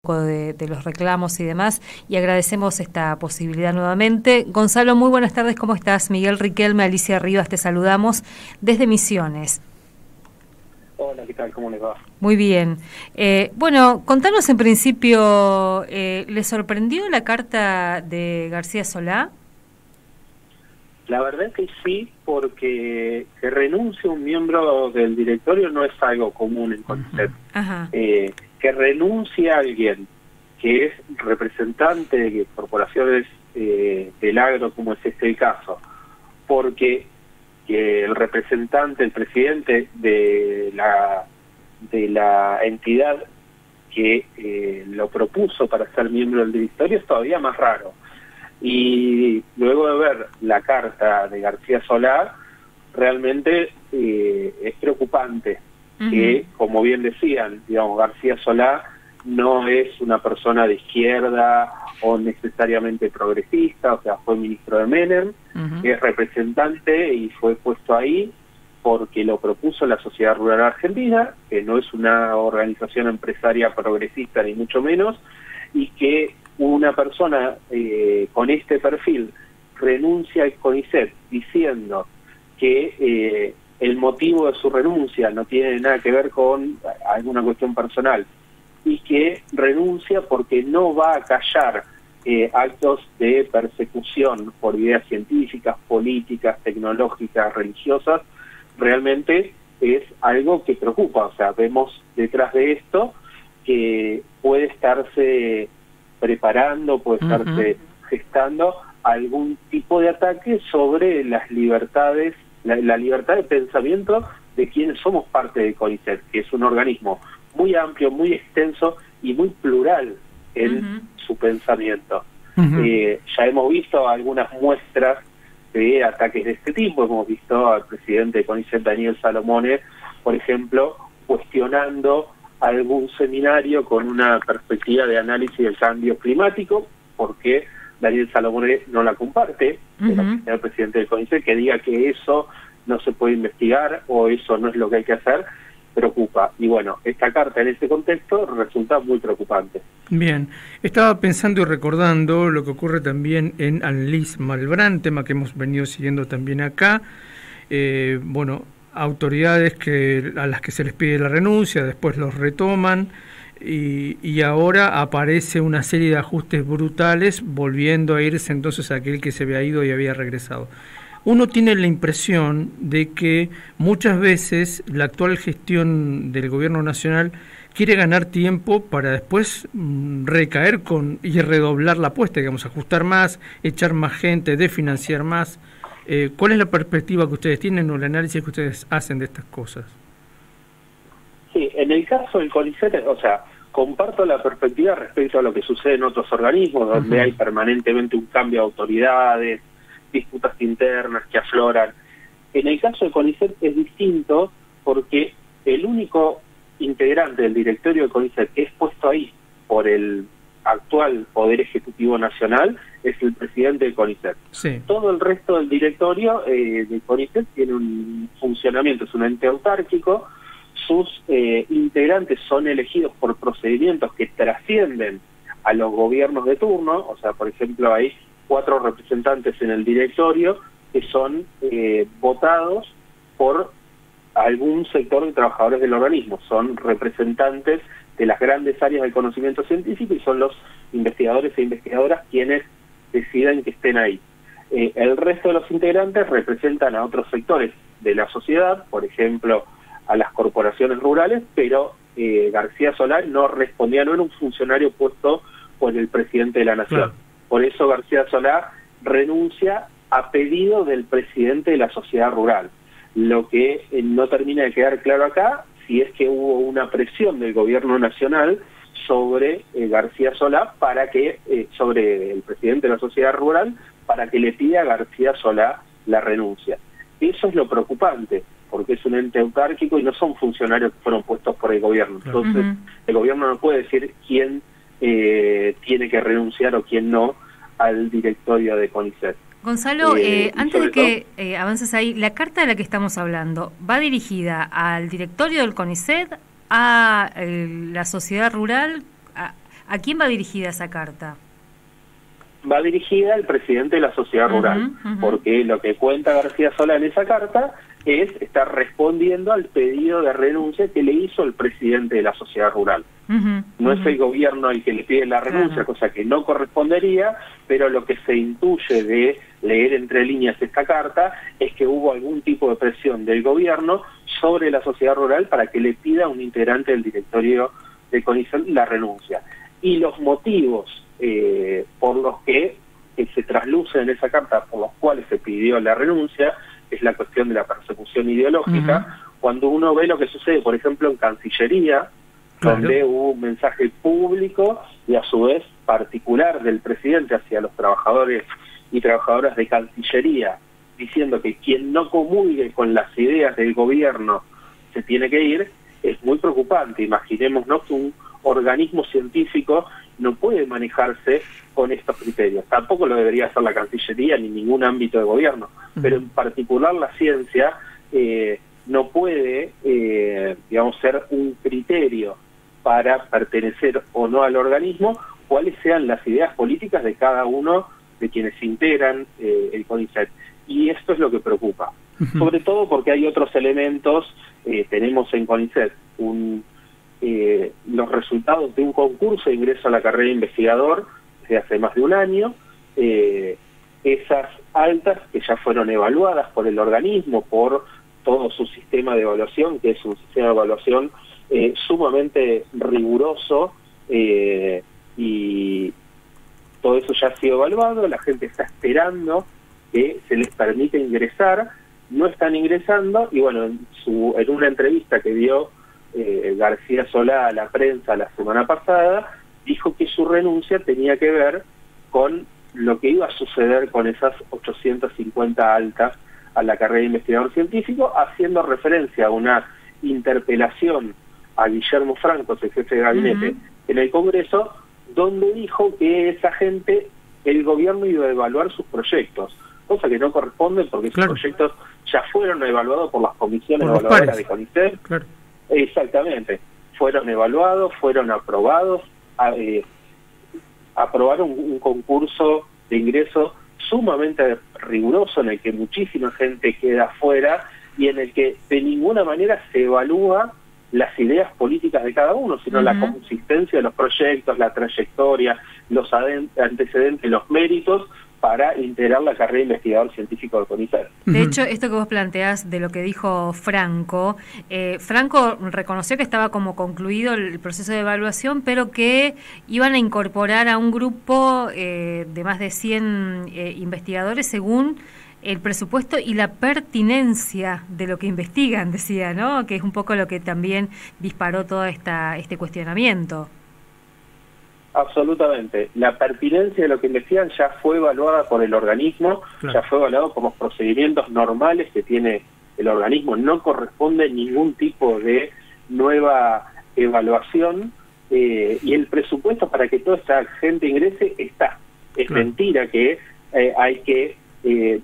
de los reclamos y demás, y agradecemos esta posibilidad nuevamente. Gonzalo, muy buenas tardes, ¿cómo estás? Miguel Riquelme, Alicia Rivas, te saludamos desde Misiones. Hola, ¿qué tal? ¿Cómo les va? Muy bien. Bueno, contanos en principio, ¿le sorprendió la carta de García Solá? La verdad que sí, porque que renuncie un miembro del directorio no es algo común en CONICET. Que renuncie a alguien que es representante de corporaciones del agro, como es este el caso, porque que el representante, el presidente de la entidad que lo propuso para ser miembro del directorio es todavía más raro. Y luego de ver la carta de García Solá, realmente es preocupante que, como bien decían, digamos, García Solá no es una persona de izquierda o necesariamente progresista, o sea, fue ministro de Menem, es representante y fue puesto ahí porque lo propuso la Sociedad Rural Argentina, que no es una organización empresaria progresista ni mucho menos, y que una persona con este perfil renuncia al CONICET diciendo que el motivo de su renuncia no tiene nada que ver con alguna cuestión personal y que renuncia porque no va a callar actos de persecución por ideas científicas, políticas, tecnológicas, religiosas, realmente es algo que preocupa. O sea, vemos detrás de esto que puede estarse preparando, puede estarse gestando algún tipo de ataque sobre las libertades, la libertad de pensamiento de quienes somos parte de CONICET, que es un organismo muy amplio, muy extenso y muy plural en su pensamiento. Ya hemos visto algunas muestras de ataques de este tipo. Hemos visto al presidente de CONICET, Daniel Salomone, por ejemplo, cuestionando algún seminario con una perspectiva de análisis del cambio climático, porque Daniel Salomone no la comparte, el presidente del CONICET, que diga que eso no se puede investigar o eso no es lo que hay que hacer, preocupa. Y bueno, esta carta en este contexto resulta muy preocupante. Bien, estaba pensando y recordando lo que ocurre también en Annelies Malbrán, tema que hemos venido siguiendo también acá. Bueno, autoridades a las que se les pide la renuncia, después los retoman y ahora aparece una serie de ajustes brutales, volviendo a irse entonces aquel que se había ido y había regresado. Uno tiene la impresión de que muchas veces la actual gestión del gobierno nacional quiere ganar tiempo para después recaer y redoblar la apuesta, digamos, ajustar más, echar más gente, desfinanciar más. ¿Cuál es la perspectiva que ustedes tienen o el análisis que ustedes hacen de estas cosas? Sí, en el caso del CONICET, o sea, comparto la perspectiva respecto a lo que sucede en otros organismos, donde hay permanentemente un cambio de autoridades, disputas internas que afloran. En el caso de CONICET es distinto porque el único integrante del directorio de CONICET que es puesto ahí por el actual Poder Ejecutivo Nacional es el presidente de CONICET. Sí. Todo el resto del directorio de CONICET tiene un funcionamiento, es un ente autárquico, sus integrantes son elegidos por procedimientos que trascienden a los gobiernos de turno. O sea, por ejemplo, hay 4 representantes en el directorio que son votados por algún sector de trabajadores del organismo, son representantes de las grandes áreas del conocimiento científico y son los investigadores e investigadoras quienes deciden que estén ahí. El resto de los integrantes representan a otros sectores de la sociedad, por ejemplo, a las corporaciones rurales, pero García Solá no respondía, no era un funcionario puesto por el presidente de la Nación. Claro. Por eso García Solá renuncia a pedido del presidente de la sociedad rural. Lo que no termina de quedar claro acá, si es que hubo una presión del gobierno nacional sobre García Solá para que, sobre el presidente de la sociedad rural, para que le pida a García Solá la renuncia. Eso es lo preocupante, porque es un ente autárquico y no son funcionarios que fueron puestos por el gobierno. Entonces, el gobierno no puede decir quién tiene que renunciar o quién no al directorio de CONICET. Gonzalo, antes de que avances ahí, la carta de la que estamos hablando, ¿va dirigida al directorio del CONICET, a la sociedad rural? ¿A quién va dirigida esa carta? Va dirigida al presidente de la sociedad rural, porque lo que cuenta García Solá en esa carta es estar respondiendo al pedido de renuncia que le hizo el presidente de la sociedad rural. No es el gobierno el que le pide la renuncia, cosa que no correspondería, pero lo que se intuye de leer entre líneas esta carta es que hubo algún tipo de presión del gobierno sobre la sociedad rural para que le pida a un integrante del directorio de CONICET la renuncia. Y los motivos por los que se traslucen en esa carta, por los cuales se pidió la renuncia, es la cuestión de la persecución ideológica. Cuando uno ve lo que sucede, por ejemplo, en Cancillería, donde hubo un mensaje público y a su vez particular del presidente hacia los trabajadores y trabajadoras de Cancillería, diciendo que quien no comulgue con las ideas del gobierno se tiene que ir, es muy preocupante. Imaginémonos que un organismo científico no puede manejarse con estos criterios. Tampoco lo debería hacer la Cancillería ni ningún ámbito de gobierno, pero en particular la ciencia no puede, digamos, ser un criterio para pertenecer o no al organismo, cuáles sean las ideas políticas de cada uno de quienes integran el CONICET. Y esto es lo que preocupa, sobre todo porque hay otros elementos. Tenemos en CONICET los resultados de un concurso de ingreso a la carrera de investigador desde hace más de un año, esas altas que ya fueron evaluadas por el organismo, por todo su sistema de evaluación, que es un sistema de evaluación sumamente riguroso, y todo eso ya ha sido evaluado. La gente está esperando que se les permita ingresar, no están ingresando, y bueno, en una entrevista que dio García Solá a la prensa la semana pasada, dijo que su renuncia tenía que ver con lo que iba a suceder con esas 850 altas a la carrera de investigador científico, haciendo referencia a una interpelación a Guillermo Franco, el jefe de gabinete, en el Congreso, donde dijo que esa gente, el gobierno iba a evaluar sus proyectos, cosa que no corresponde porque sus proyectos ya fueron evaluados por las comisiones evaluadoras de CONICET. Exactamente, fueron evaluados, fueron aprobados, aprobaron un concurso de ingreso sumamente riguroso en el que muchísima gente queda afuera y en el que de ninguna manera se evalúa las ideas políticas de cada uno, sino la consistencia de los proyectos, la trayectoria, los antecedentes, los méritos para integrar la carrera de investigador científico de CONICET. De hecho, esto que vos planteás de lo que dijo Franco, Franco reconoció que estaba como concluido el proceso de evaluación, pero que iban a incorporar a un grupo de más de 100 investigadores según el presupuesto y la pertinencia de lo que investigan, decía, ¿no? Que es un poco lo que también disparó todo este cuestionamiento. Absolutamente. La pertinencia de lo que investigan ya fue evaluada por el organismo, ya fue evaluado por los procedimientos normales que tiene el organismo. No corresponde ningún tipo de nueva evaluación, y el presupuesto para que toda esta gente ingrese está. Es mentira que hay que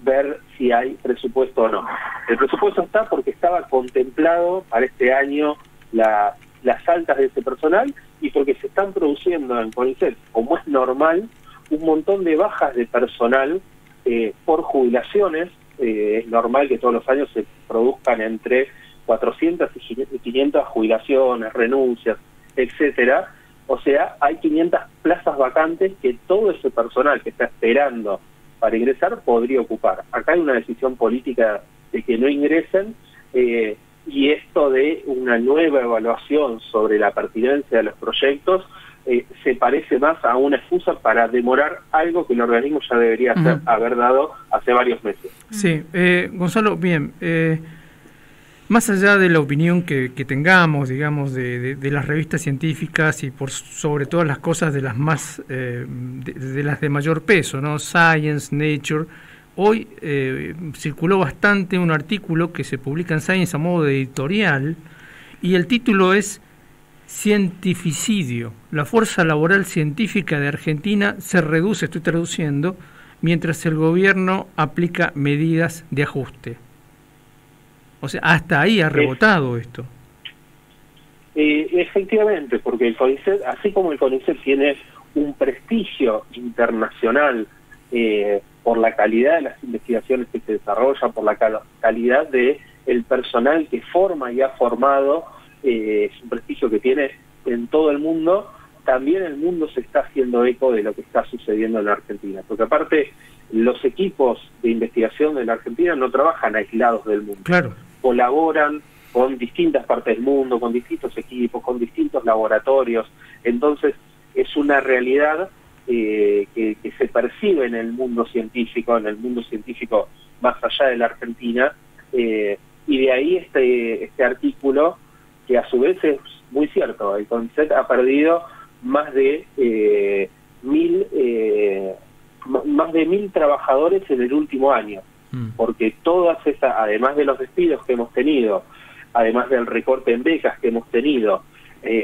ver si hay presupuesto o no. El presupuesto está porque estaba contemplado para este año las altas de ese personal y porque se están produciendo en CONICET, como es normal, un montón de bajas de personal por jubilaciones. Es normal que todos los años se produzcan entre 400 y 500 jubilaciones, renuncias, etcétera. O sea, hay 500 plazas vacantes que todo ese personal que está esperando para ingresar podría ocupar. Acá hay una decisión política de que no ingresen, y esto de una nueva evaluación sobre la pertinencia de los proyectos se parece más a una excusa para demorar algo que el organismo ya debería haber dado hace varios meses. Sí, Gonzalo, bien, más allá de la opinión que tengamos, digamos, de las revistas científicas y por sobre todas las cosas de las más de las de mayor peso, ¿no? Science, Nature. Hoy circuló bastante un artículo que se publica en Science a modo de editorial y el título es Cientificidio. La fuerza laboral científica de Argentina se reduce, estoy traduciendo, mientras el gobierno aplica medidas de ajuste. O sea, hasta ahí ha rebotado esto. Efectivamente, porque el CONICET, así como el CONICET tiene un prestigio internacional por la calidad de las investigaciones que se desarrollan, por la calidad de el personal que forma y ha formado, es un prestigio que tiene en todo el mundo. También el mundo se está haciendo eco de lo que está sucediendo en la Argentina, porque aparte los equipos de investigación de la Argentina no trabajan aislados del mundo, claro, colaboran con distintas partes del mundo, con distintos equipos, con distintos laboratorios. Entonces es una realidad que se percibe en el mundo científico más allá de la Argentina, y de ahí este artículo, que a su vez es muy cierto. El CONICET ha perdido más de 1.000 trabajadores en el último año, porque todas esas, además de los despidos que hemos tenido, además del recorte en becas que hemos tenido,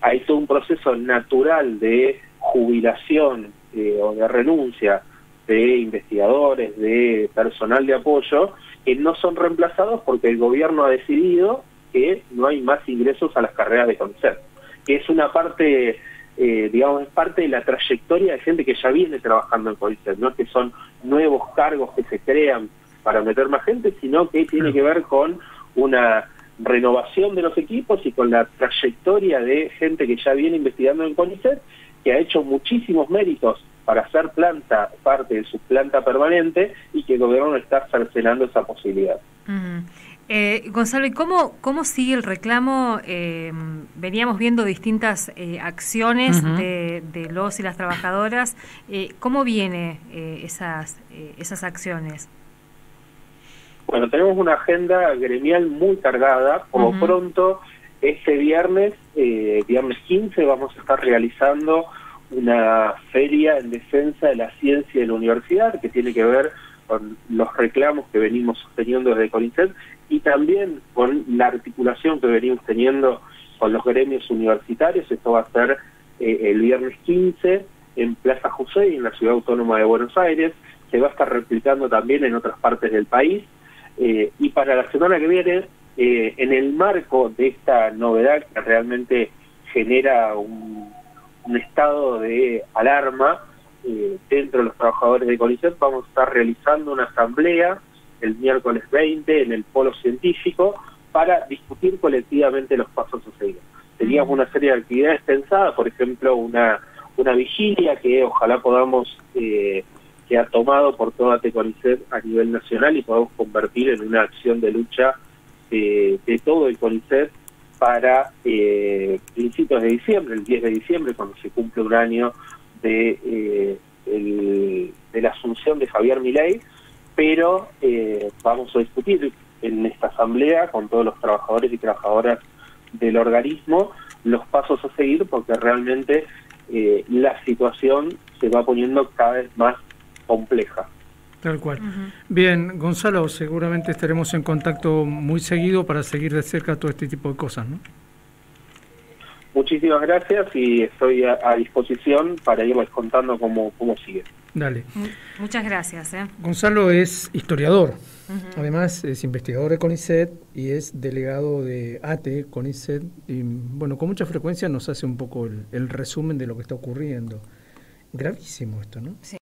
hay todo un proceso natural de jubilación o de renuncia de investigadores, de personal de apoyo, que no son reemplazados porque el gobierno ha decidido que no hay más ingresos a las carreras de CONICET, que es una parte, digamos, es parte de la trayectoria de gente que ya viene trabajando en CONICET, no que son nuevos cargos que se crean para meter más gente, sino que tiene que ver con una renovación de los equipos y con la trayectoria de gente que ya viene investigando en CONICET, que ha hecho muchísimos méritos para ser parte de su planta permanente, y que el gobierno está cercenando esa posibilidad. Gonzalo, ¿y cómo sigue el reclamo? Veníamos viendo distintas acciones de los y las trabajadoras. ¿Cómo viene esas acciones? Bueno, tenemos una agenda gremial muy cargada. Por lo pronto, este viernes 15, vamos a estar realizando una feria en defensa de la ciencia de la universidad, que tiene que ver con los reclamos que venimos sosteniendo desde CONICET y también con la articulación que venimos teniendo con los gremios universitarios. Esto va a ser el viernes 15 en Plaza José, en la Ciudad Autónoma de Buenos Aires. Se va a estar replicando también en otras partes del país. Y para la semana que viene, en el marco de esta novedad que realmente genera un estado de alarma dentro de los trabajadores de CONICET, vamos a estar realizando una asamblea el miércoles 20 en el Polo Científico para discutir colectivamente los pasos a seguir. Teníamos una serie de actividades pensadas, por ejemplo, una vigilia que ojalá podamos, que ha tomado por toda CONICET a nivel nacional, y podamos convertir en una acción de lucha de todo el CONICET para principios de diciembre, el 10 de diciembre, cuando se cumple un año de la asunción de Javier Milei. Pero vamos a discutir en esta asamblea con todos los trabajadores y trabajadoras del organismo los pasos a seguir, porque realmente la situación se va poniendo cada vez más compleja. Tal cual. Bien, Gonzalo, seguramente estaremos en contacto muy seguido para seguir de cerca todo este tipo de cosas, ¿no? Muchísimas gracias, y estoy a disposición para irles contando cómo sigue. Dale. Muchas gracias. Gonzalo es historiador, además es investigador de CONICET y es delegado de ATE CONICET, y bueno, con mucha frecuencia nos hace un poco el resumen de lo que está ocurriendo. Gravísimo esto, ¿no? Sí.